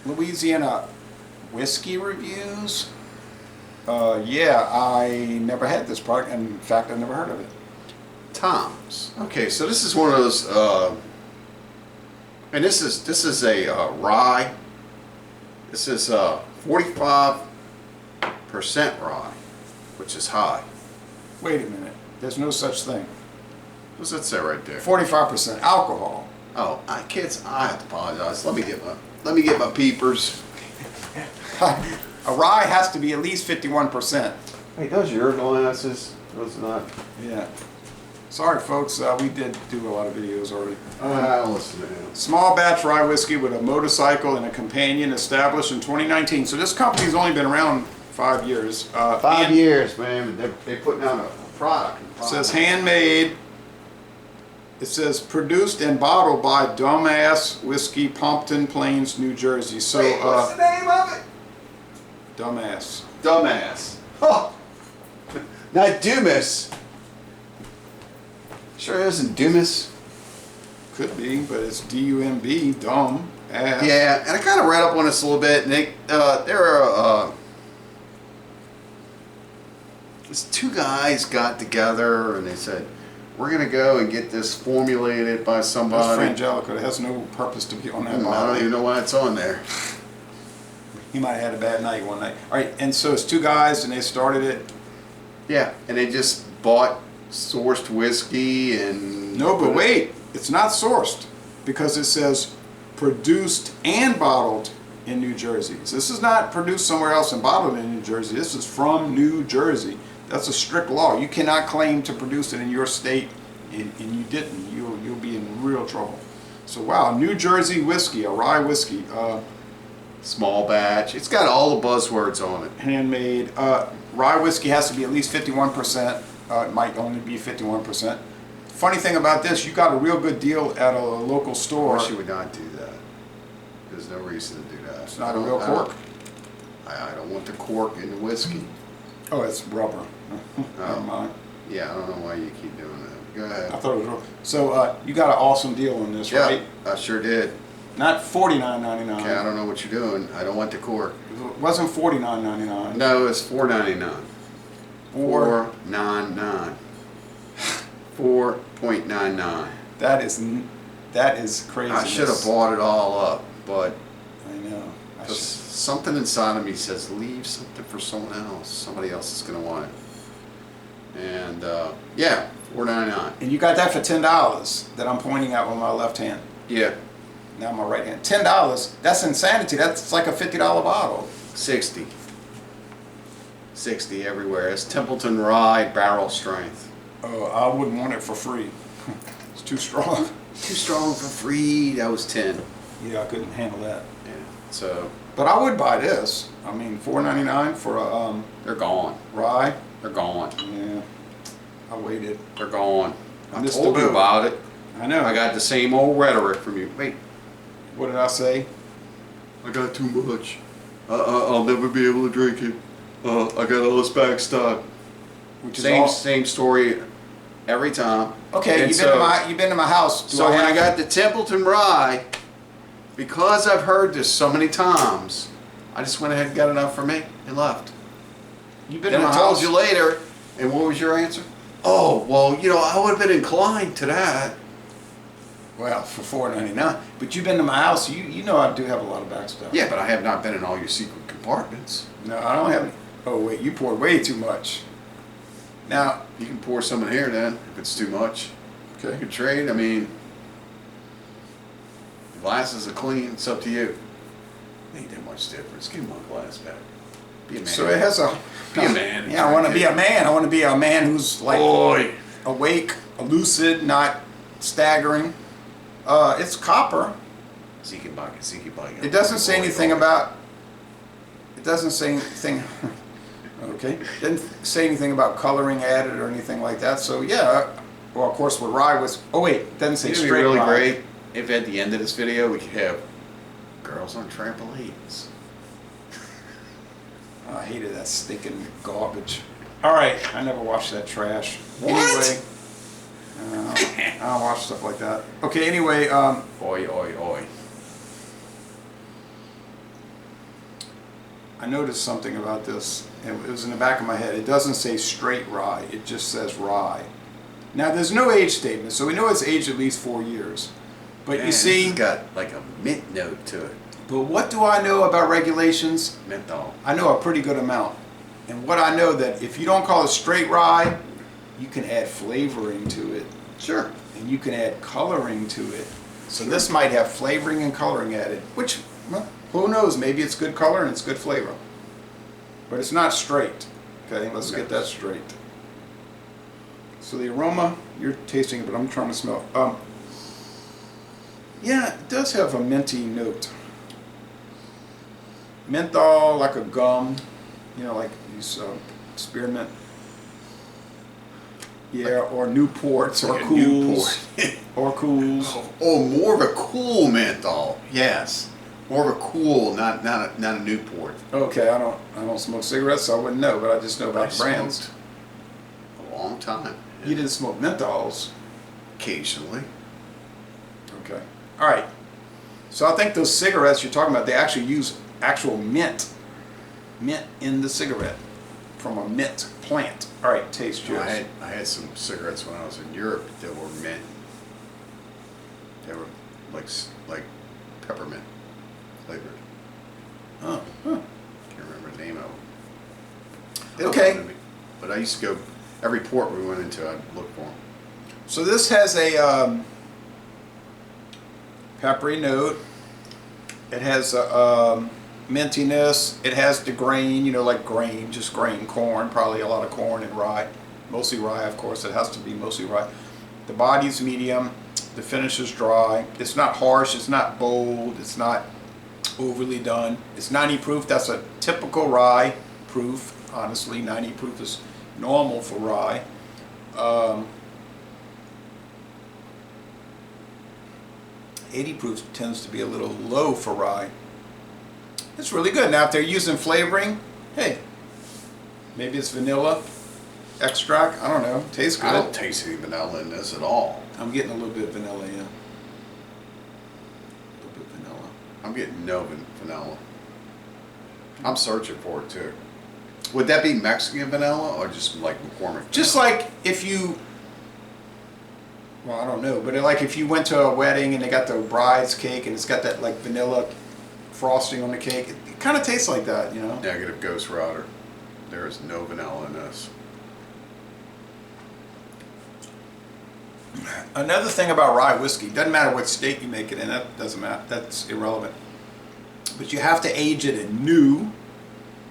Louisiana whiskey reviews. Yeah, I never had this product, and in fact, I've never heard of it. Tom's. Okay, so this is one of those, and this is a rye. This is 45% rye, which is high. Wait a minute. There's no such thing. What's that say right there? 45% alcohol. Oh, kids, I have to apologize. Let me get my peepers. A rye has to be at least 51%. Hey, those are your glasses. Those are not. Yeah. Sorry, folks. We did do a lot of videos already. Listen to him. Small batch rye whiskey with a motorcycle and a companion, established in 2019. So this company's only been around 5 years. 5 years, man. They're putting out a product. It says handmade. It says produced and bottled by Dumbass Whiskey, Pompton Plains, New Jersey. So, wait, what's the name of it? Dumbass. Dumbass. Oh, not Dumas. Sure isn't Dumas. Could be, but it's D-U-M-B, dumb ass. Yeah, and I kind of read up on this a little bit, and these two guys got together, and they said, we're going to go and get this formulated by somebody. That's Frangelico. It has no purpose to be on that bottle. I don't even know why it's on there. He might have had a bad night one night. All right, and so it's two guys, and they started it. Yeah, and they just bought sourced whiskey and... No, but wait. It's not sourced, because it says produced and bottled in New Jersey. So this is not produced somewhere else and bottled in New Jersey. This is from New Jersey. That's a strict law. You cannot claim to produce it in your state, and you didn't. You'll be in real trouble. So wow, New Jersey whiskey, a rye whiskey, small batch. It's got all the buzzwords on it. handmade. Rye whiskey has to be at least 51%. It might only be 51%. Funny thing about this, you got a real good deal at a local store. I wish you would not do that. There's no reason to do that. It's not a real cork. I don't want the cork in the whiskey. Oh, it's rubber. Never mind. Yeah, I don't know why you keep doing that. Go ahead. I thought it was rubber. So you got an awesome deal on this, right? I sure did. Not $49.99. Okay, I don't know what you're doing. I don't want the cork. It wasn't $49.99. No, it's $4.99. $4.99. 4.99. That is crazy. I should have bought it all up, but I know. something inside of me says leave something for someone else. Somebody else is going to want it. And yeah, $4.99. And you got that for $10 that I'm pointing out with my left hand. Yeah. Now my right hand. $10. That's insanity. That's like a $50 bottle. 60. 60 everywhere. It's Templeton Rye barrel strength. Oh, I wouldn't want it for free. It's too strong. Too strong for free. That was 10. Yeah, I couldn't handle that. Yeah. So. But I would buy this. I mean, $4.99 for a they're gone. rye. They're gone. Yeah. I waited. They're gone. I missed told the you boat. about it. I know. I got the same old rhetoric from you. Wait. What did I say? I got too much. I'll never be able to drink it. I got all this back stock. Which is same story every time. Okay, you've been to my house. So when I got the Templeton Rye, because I've heard this so many times, I just went ahead and got enough for me and left. You've been Then to my I told house. you later, and what was your answer? Oh, well, I would have been inclined to that. Well, for $4.99. But you've been to my house. You know I do have a lot of back stuff. Yeah, but I have not been in all your secret compartments. No, I don't have any. Oh, wait, you poured way too much. Now, you can pour some in here then, if it's too much. Okay. You can trade. I mean, the glasses are clean. It's up to you. Ain't that much difference. Give me my glass back. Be a man. So it has a... Be a man. Yeah, I want to be a man. I want to be a man who's like Boy. Awake, lucid, not staggering. It's copper. It doesn't say anything about... It doesn't say anything... Okay. It didn't say anything about coloring added or anything like that. So yeah. Well, of course, with rye was... Oh wait, it doesn't say straight really rye. Great if at the end of this video we could have girls on trampolines. I hated that stinking garbage. All right, I never watched that trash. What? Anyway, I don't watch stuff like that. Okay, anyway, Oi, oi, oi. I noticed something about this, and it was in the back of my head. It doesn't say straight rye, it just says rye. Now there's no age statement, so we know it's aged at least 4 years. But Man, you see, it's got like a mint note to it. but what do I know about regulations? Menthol. I know a pretty good amount. And what I know that if you don't call it straight rye, you can add flavoring to it. Sure. And you can add coloring to it. So this might have flavoring and coloring added, which, well, who knows, maybe it's good color and it's good flavor. But it's not straight. Okay, let's get that straight. So the aroma, you're tasting it, but I'm trying to smell. Yeah, it does have a minty note. Menthol, like a gum, you know, like these spearmint. Yeah, or Newports, or Like a Cools, Newport. or Cools. Oh, more of a cool menthol. Yes. More of a cool, not a Newport. Okay, I don't smoke cigarettes, so I wouldn't know, but I just know about the brands. Smoked a long time. You didn't smoke menthols. Occasionally. Okay. All right. So I think those cigarettes you're talking about, they actually use actual mint in the cigarette from a mint plant. All right, taste yours. I had some cigarettes when I was in Europe that were mint. They were like peppermint flavored. Huh. Can't remember the name of them. Okay. But I used to go every port we went into. I'd look for them. So this has a peppery note. It has a mintiness. It has the grain, you know, like grain, just grain, corn, probably a lot of corn and rye. Mostly rye, of course. It has to be mostly rye. The body's medium. The finish is dry. It's not harsh. It's not bold. It's not overly done. It's 90 proof. That's a typical rye proof. Honestly, 90 proof is normal for rye. 80 proof tends to be a little low for rye. It's really good. Now if they're using flavoring, hey, maybe it's vanilla extract. I don't know. Tastes good. I don't taste any vanilla in this at all. I'm getting a little bit of vanilla, yeah. A little bit of vanilla. I'm getting no vanilla. I'm searching for it too. Would that be Mexican vanilla or just like McCormick? Just vanilla? like if you, well, I don't know, but like if you went to a wedding and they got the bride's cake and it's got that like vanilla frosting on the cake, it kind of tastes like that, you know? Negative Ghost Rider. There is no vanilla in this. Another thing about rye whiskey, doesn't matter what state you make it in, that doesn't matter, that's irrelevant. But you have to age it in new,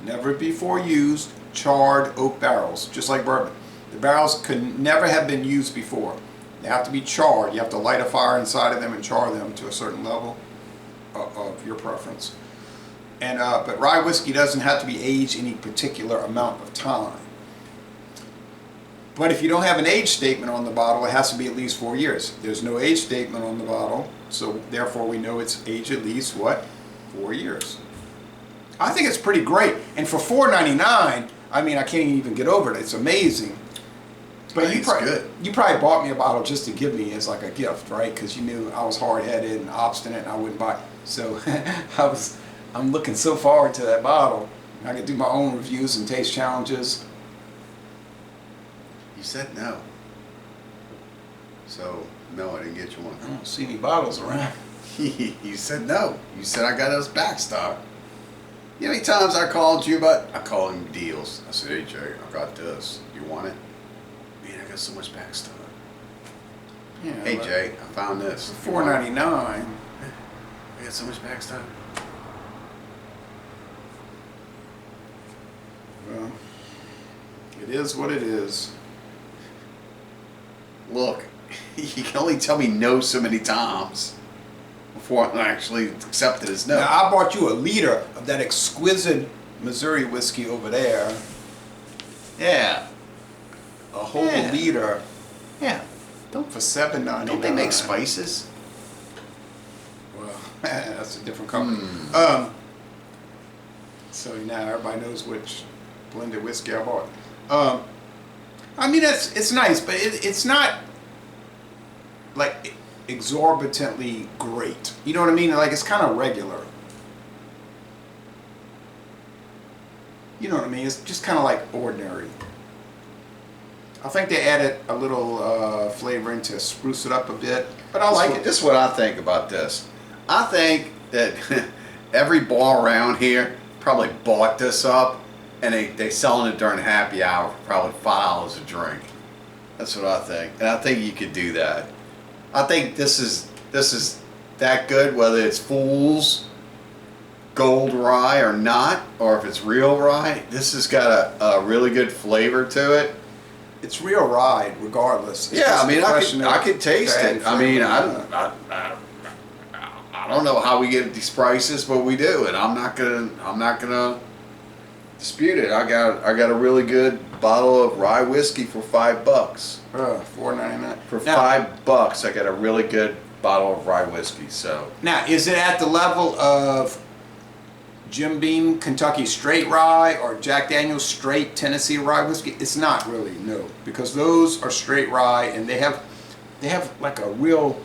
never before used, charred oak barrels, just like bourbon. The barrels could never have been used before. They have to be charred. You have to light a fire inside of them and char them to a certain level of your preference. And but rye whiskey doesn't have to be aged any particular amount of time. But if you don't have an age statement on the bottle, it has to be at least 4 years. There's no age statement on the bottle, so therefore we know it's aged at least, what, 4 years. I think it's pretty great. And for $4.99, I mean, I can't even get over it. It's amazing. But It's good. you probably bought me a bottle just to give me as like a gift, right? Because you knew I was hard-headed and obstinate and I wouldn't buy it. So I'm looking so forward to that bottle. I could do my own reviews and taste challenges. You said no. So, no, I didn't get you one. I don't see any bottles around. You said no. You said I got us backstock. You know how many times I called you about? I called him deals. I said, hey Jay, I got this. You want it? Man, I got so much backstock. Yeah, Hey but Jay, I found this. for $4.99. I got so much backstock. Well, it is what it is. Look, you can only tell me no so many times before I actually accept it as no. Now, I bought you a liter of that exquisite Missouri whiskey over there. Yeah. A whole Yeah. liter Yeah. for $7.99. Don't they make spices? Well, that's a different company. So now everybody knows which blended whiskey I bought. I mean, it's nice, but it's not like exorbitantly great. You know what I mean? Like it's kind of regular. you know what I mean? It's just kind of like ordinary. I think they added a little flavoring to spruce it up a bit, but I like it. This is what I think about this. I think that every bar around here probably bought this up, and they selling it during happy hour for probably $5 a drink. That's what I think, and I think you could do that. I think this is that good, whether it's Fool's Gold rye or not, or if it's real rye. This has got a really good flavor to it. It's real rye, regardless. It's Yeah, just I mean, a question I of could taste adding it. I mean, flavor. I don't know how we get these prices, but we do, and I'm not gonna dispute it. I got a really good bottle of rye whiskey for $5. $4.99 For $5, I got a really good bottle of rye whiskey. So now, is it at the level of Jim Beam Kentucky Straight Rye or Jack Daniel's Straight Tennessee Rye Whiskey? It's not really, no, because those are straight rye and they have like a real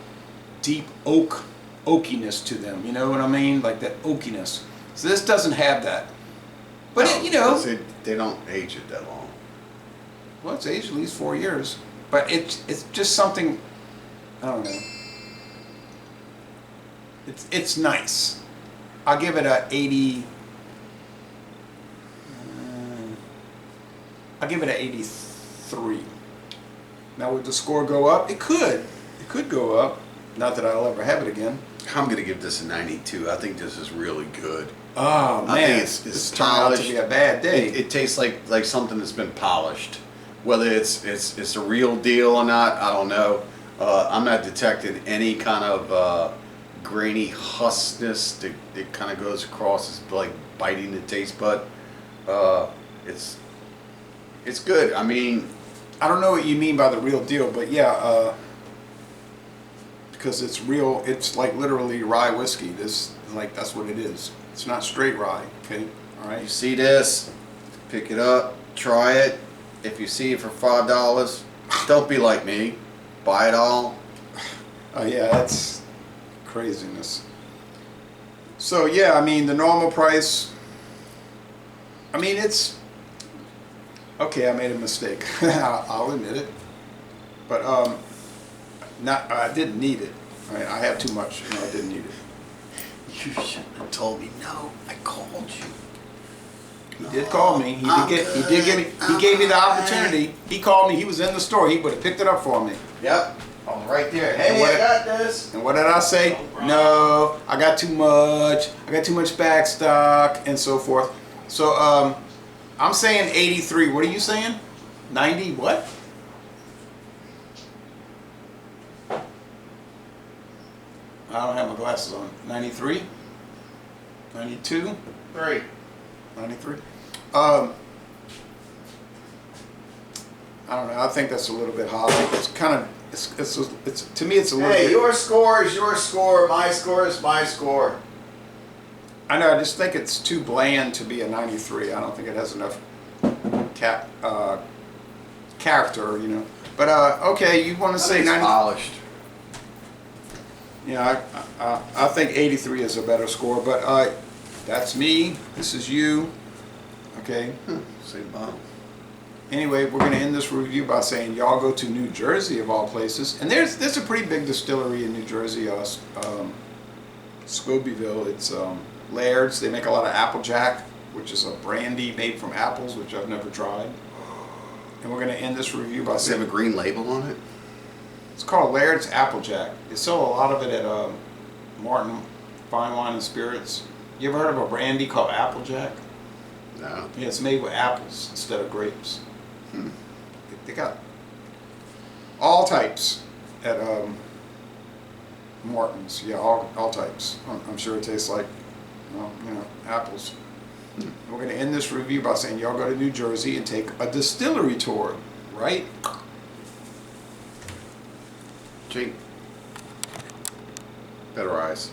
deep oakiness to them. You know what I mean? Like that oakiness. So this doesn't have that. But no, you know, they don't age it that long. well, it's aged at least 4 years. But it's just something, I don't know. It's nice. I'll give it a 80. I'll give it an 83. Now, would the score go up? It could. It could go up. Not that I'll ever have it again. I'm gonna give this a 92. I think this is really good. Oh man, I think it's it's turned out to polished. be a bad day. It tastes like something that's been polished. Whether it's a real deal or not, I don't know. I'm not detecting any kind of grainy huskness that kind of goes across. It's like biting the taste bud. It's good. I mean, I don't know what you mean by the real deal, but yeah, because it's real. It's like literally rye whiskey. That's what it is. It's not straight rye. Okay, all you right. see this, pick it up, try it. If you see it for $5, don't be like me. Buy it all. Oh yeah, that's craziness. So yeah, I mean the normal price. I mean it's okay. I made a mistake. I'll admit it. But I didn't need it. I have too much. You know, I didn't need it. You shouldn't have told me no. I called you. He did call me. He gave me the opportunity. He called me. He was in the store. He would have picked it up for me. Yep. I was right there. Hey, I got this. And what did I say? No, I got too much. I got too much back stock and so forth. So I'm saying 83. What are you saying? 90 what? I don't have my glasses on. 93? 92? 3. 93? I don't know. I think that's a little bit high. It's kind of, it's to me it's a little Hey, bit. your score is your score. My score is my score. I know. I just think it's too bland to be a 93. I don't think it has enough character, you know. But okay, you want to say 90? Polished. Yeah, I think 83 is a better score. But that's me. This is you. Okay. Same bottle. Anyway, we're going to end this review by saying y'all go to New Jersey of all places, and there's a pretty big distillery in New Jersey, Scobeyville. It's Laird's. They make a lot of Applejack, which is a brandy made from apples, which I've never tried. And we're going to end this review by Does it saying have a green label on it? it's called Laird's Applejack. They sell a lot of it at Martin Fine Wine and Spirits. You ever heard of a brandy called Applejack? No. Yeah, it's made with apples instead of grapes. They got all types at Martin's. Yeah, all types. I'm sure it tastes like, well, you know, apples. We're going to end this review by saying y'all go to New Jersey and take a distillery tour, right? Cheap. Better eyes.